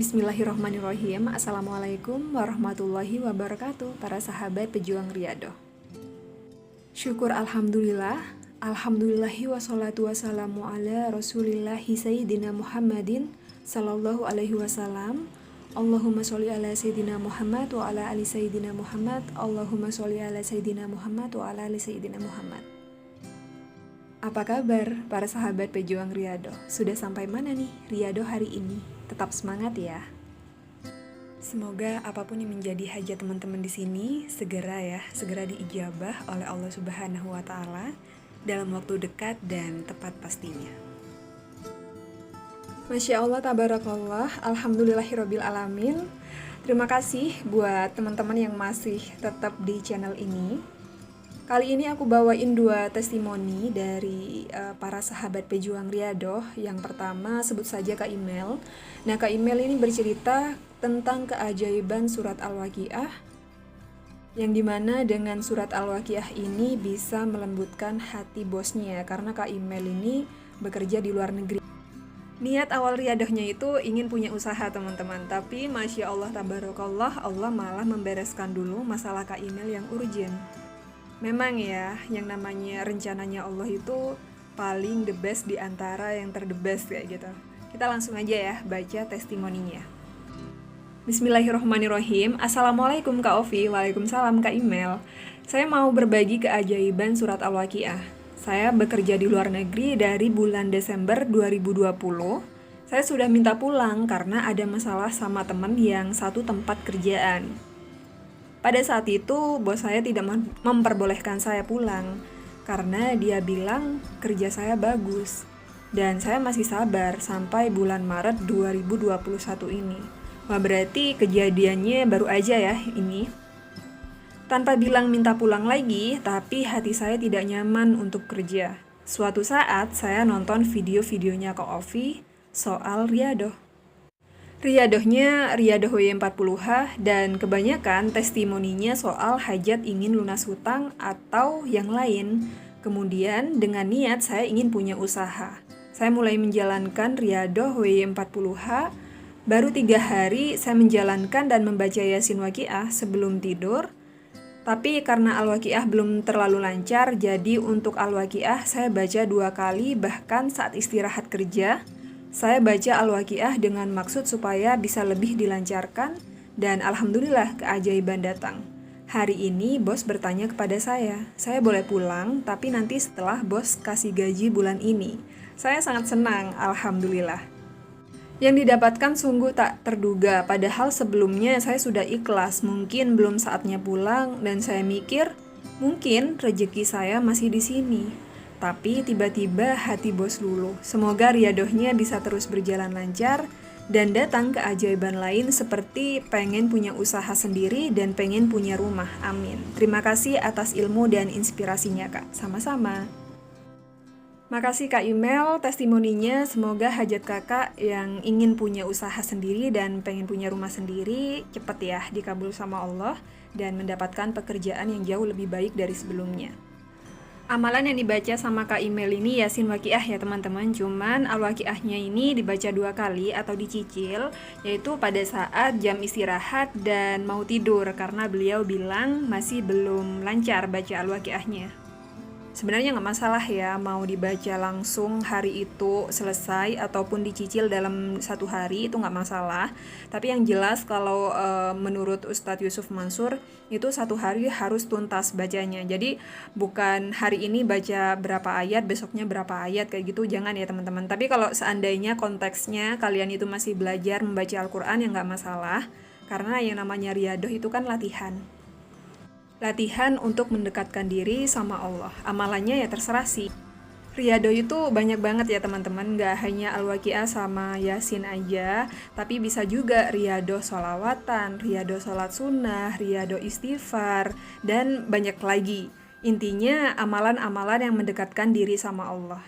Bismillahirrahmanirrahim. Assalamualaikum warahmatullahi wabarakatuh, para sahabat pejuang Riyadhah. Syukur alhamdulillah, alhamdulillahi wassalatu wassalamu ala rasulillahi sayyidina Muhammadin sallallahu alaihi wasallam. Allahumma sholli ala sayyidina Muhammad wa ala ali sayyidina Muhammad. Allahumma sholli ala sayyidina Muhammad wa ala ali sayyidina Muhammad. Apa kabar para sahabat pejuang Riyadhah? Sudah sampai mana nih Riyadhah hari ini? Tetap semangat ya. Semoga apapun yang menjadi hajat teman-teman di sini segera diijabah oleh Allah Subhanahu wa taala dalam waktu dekat dan tepat pastinya. Masya Allah, tabarakallah, alhamdulillahirabbil alamin. Terima kasih buat teman-teman yang masih tetap di channel ini. Kali ini aku bawain 2 testimoni dari para sahabat pejuang Riyadhah. Yang pertama sebut saja Kak Imel. Nah, Kak Imel ini bercerita tentang keajaiban surat Al-Waqiah, yang dimana dengan surat Al-Waqiah ini bisa melembutkan hati bosnya, karena Kak Imel ini bekerja di luar negeri. Niat awal Riyadhahnya itu ingin punya usaha teman-teman, tapi Masya Allah tabarakallah, Allah malah membereskan dulu masalah Kak Imel yang urgent. Memang ya, yang namanya rencananya Allah itu paling the best di antara yang ter-the best kayak gitu. Kita langsung aja ya baca testimoninya. Bismillahirrahmanirrahim. Assalamualaikum Kak Ovi. Waalaikumsalam Kak Imel. Saya mau berbagi keajaiban surat Al-Waqiah. Saya bekerja di luar negeri dari bulan Desember 2020. Saya sudah minta pulang karena ada masalah sama teman yang satu tempat kerjaan. Pada saat itu, bos saya tidak memperbolehkan saya pulang karena dia bilang kerja saya bagus. Dan saya masih sabar sampai bulan Maret 2021 ini. Wah, berarti kejadiannya baru aja ya ini. Tanpa bilang minta pulang lagi, tapi hati saya tidak nyaman untuk kerja. Suatu saat, saya nonton video-videonya Kak Ovi soal Riyadhah. Riyadhahnya Riyadhah W40H, dan kebanyakan testimoninya soal hajat ingin lunas hutang atau yang lain. Kemudian dengan niat saya ingin punya usaha. Saya mulai menjalankan Riyadhah W40H. Baru 3 hari saya menjalankan dan membaca Yasin Waqiah sebelum tidur. Tapi karena Al-Waqiah belum terlalu lancar, jadi untuk Al-Waqiah saya baca 2 kali, bahkan saat istirahat kerja. Saya baca Al-Waqiah dengan maksud supaya bisa lebih dilancarkan, dan alhamdulillah keajaiban datang. Hari ini bos bertanya kepada saya boleh pulang tapi nanti setelah bos kasih gaji bulan ini. Saya sangat senang, alhamdulillah. Yang didapatkan sungguh tak terduga, padahal sebelumnya saya sudah ikhlas, mungkin belum saatnya pulang, dan saya mikir mungkin rezeki saya masih di sini. Tapi tiba-tiba hati bos luluh. Semoga Riyadhahnya bisa terus berjalan lancar dan datang keajaiban lain seperti pengen punya usaha sendiri dan pengen punya rumah. Amin. Terima kasih atas ilmu dan inspirasinya Kak. Sama-sama. Makasih Kak Imel testimoninya. Semoga hajat kakak yang ingin punya usaha sendiri dan pengen punya rumah sendiri cepat ya dikabul sama Allah dan mendapatkan pekerjaan yang jauh lebih baik dari sebelumnya. Amalan yang dibaca sama Kak Imel ini Yasin Waqiah ya teman-teman. Cuman Al-Waqiahnya ini dibaca 2 kali atau dicicil, yaitu pada saat jam istirahat dan mau tidur, karena beliau bilang masih belum lancar baca Al-Waqiahnya. Sebenarnya nggak masalah ya mau dibaca langsung hari itu selesai ataupun dicicil dalam 1 hari, itu nggak masalah. Tapi yang jelas kalau menurut Ustadz Yusuf Mansur itu 1 hari harus tuntas bacanya. Jadi bukan hari ini baca berapa ayat, besoknya berapa ayat kayak gitu, jangan ya teman-teman. Tapi kalau seandainya konteksnya kalian itu masih belajar membaca Al-Quran ya nggak masalah, karena yang namanya Riyadhah itu kan latihan untuk mendekatkan diri sama Allah. Amalannya ya terserah sih. Riyadhah itu banyak banget ya teman-teman, gak hanya Al-Waqiah sama Yasin aja, tapi bisa juga Riyadhah sholawatan, Riyadhah sholat sunnah, Riyadhah istighfar, dan banyak lagi. Intinya amalan-amalan yang mendekatkan diri sama Allah.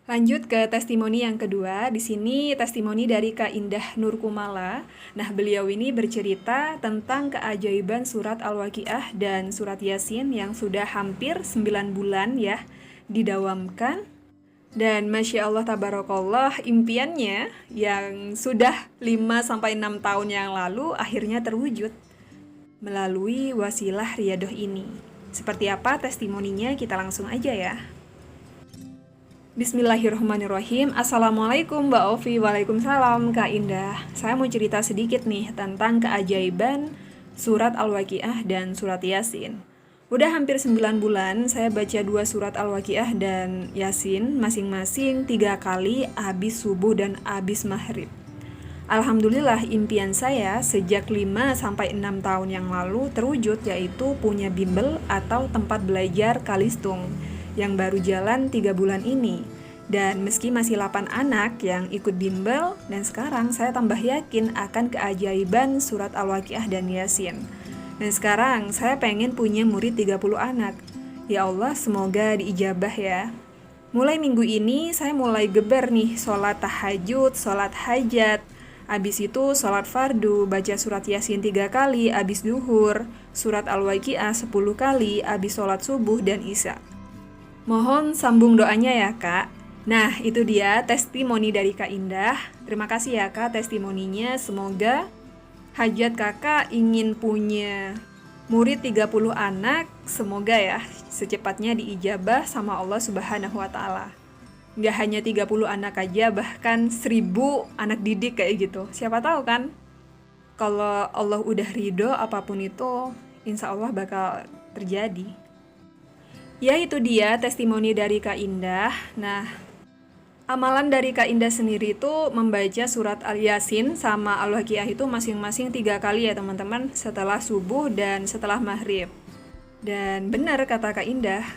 Lanjut ke testimoni yang kedua. Di sini testimoni dari Kak Indah Nurkumala. Nah, beliau ini bercerita tentang keajaiban surat Al-Waqiah dan surat Yasin yang sudah hampir 9 bulan ya didawamkan. Dan Masya Allah Tabarakallah, impiannya yang sudah 5-6 tahun yang lalu akhirnya terwujud melalui wasilah riyadoh ini. Seperti apa testimoninya, kita langsung aja ya. Bismillahirrahmanirrahim. Assalamualaikum Mbak Ovi. Waalaikumsalam Kak Indah. Saya mau cerita sedikit nih tentang keajaiban surat Al-Waqiah dan surat Yasin. Udah hampir 9 bulan saya baca 2 surat Al-Waqiah dan Yasin masing-masing 3 kali habis subuh dan habis maghrib. Alhamdulillah impian saya sejak 5-6 tahun yang lalu terwujud, yaitu punya bimbel atau tempat belajar Kalistung yang baru jalan 3 bulan ini. Dan meski masih 8 anak yang ikut bimbel, dan sekarang saya tambah yakin akan keajaiban surat Al-Waqiah dan Yasin. Dan sekarang saya pengen punya murid 30 anak. Ya Allah, semoga diijabah ya. Mulai minggu ini saya mulai geber nih sholat tahajud, sholat hajat. Abis itu sholat fardu, baca surat Yasin 3 kali, abis duhur, surat Al-Waqiah 10 kali, abis sholat subuh dan isya. Mohon sambung doanya ya Kak. Nah itu dia testimoni dari Kak Indah. Terima kasih ya Kak testimoninya. Semoga hajat kakak ingin punya murid 30 anak, semoga ya secepatnya diijabah sama Allah Subhanahu wa Ta'ala. Nggak hanya 30 anak aja, bahkan 1000 anak didik kayak gitu. Siapa tahu kan, kalau Allah udah ridho apapun itu, insya Allah bakal terjadi. Ya itu dia testimoni dari Kak Indah. Nah, amalan dari Kak Indah sendiri itu membaca surat Al-Yasin sama Al-Waqiah itu masing-masing 3 kali ya teman-teman, setelah subuh dan setelah maghrib. Dan benar kata Kak Indah,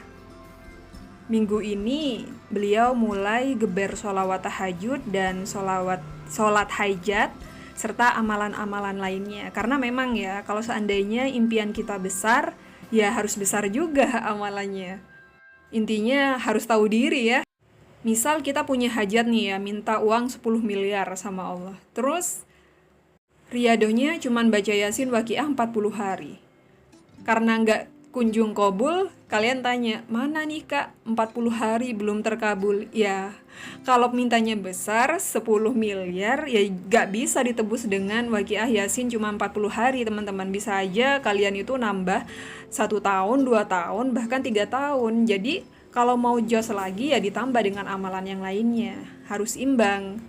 minggu ini beliau mulai geber sholawat tahajud dan sholat hajat serta amalan-amalan lainnya. Karena memang ya, kalau seandainya impian kita besar, ya harus besar juga amalannya. Intinya harus tahu diri ya. Misal kita punya hajat nih ya, minta uang 10 miliar sama Allah. Terus riyadohnya cuman baca Yasin Waqiah 40 hari. Karena nggak kunjung kabul, kalian tanya, mana nih Kak 40 hari belum terkabul? Ya, kalau mintanya besar 10 miliar ya nggak bisa ditebus dengan Waqiah Yasin cuma 40 hari teman-teman. Bisa aja kalian itu nambah 1 tahun, 2 tahun, bahkan 3 tahun. Jadi kalau mau jos lagi ya ditambah dengan amalan yang lainnya. Harus imbang.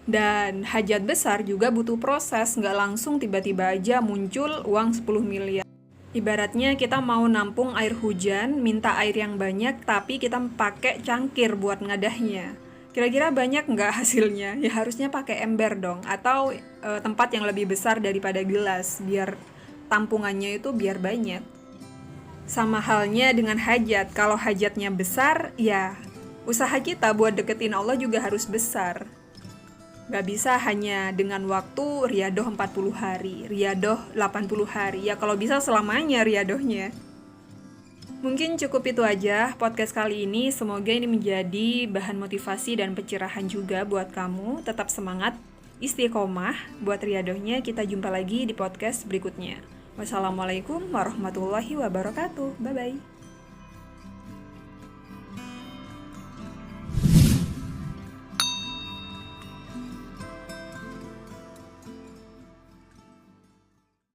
Dan hajat besar juga butuh proses, nggak langsung tiba-tiba aja muncul uang 10 miliar. Ibaratnya kita mau nampung air hujan, minta air yang banyak, tapi kita pakai cangkir buat ngadahnya. Kira-kira banyak nggak hasilnya? Ya harusnya pakai ember dong, atau tempat yang lebih besar daripada gelas, biar tampungannya itu biar banyak. Sama halnya dengan hajat, kalau hajatnya besar, ya usaha kita buat deketin Allah juga harus besar. Gak bisa hanya dengan waktu riyadoh 40 hari, riyadoh 80 hari, ya kalau bisa selamanya riyadohnya. Mungkin cukup itu aja podcast kali ini, semoga ini menjadi bahan motivasi dan pencerahan juga buat kamu. Tetap semangat, istiqomah buat riyadohnya. Kita jumpa lagi di podcast berikutnya. Wassalamualaikum warahmatullahi wabarakatuh. Bye-bye.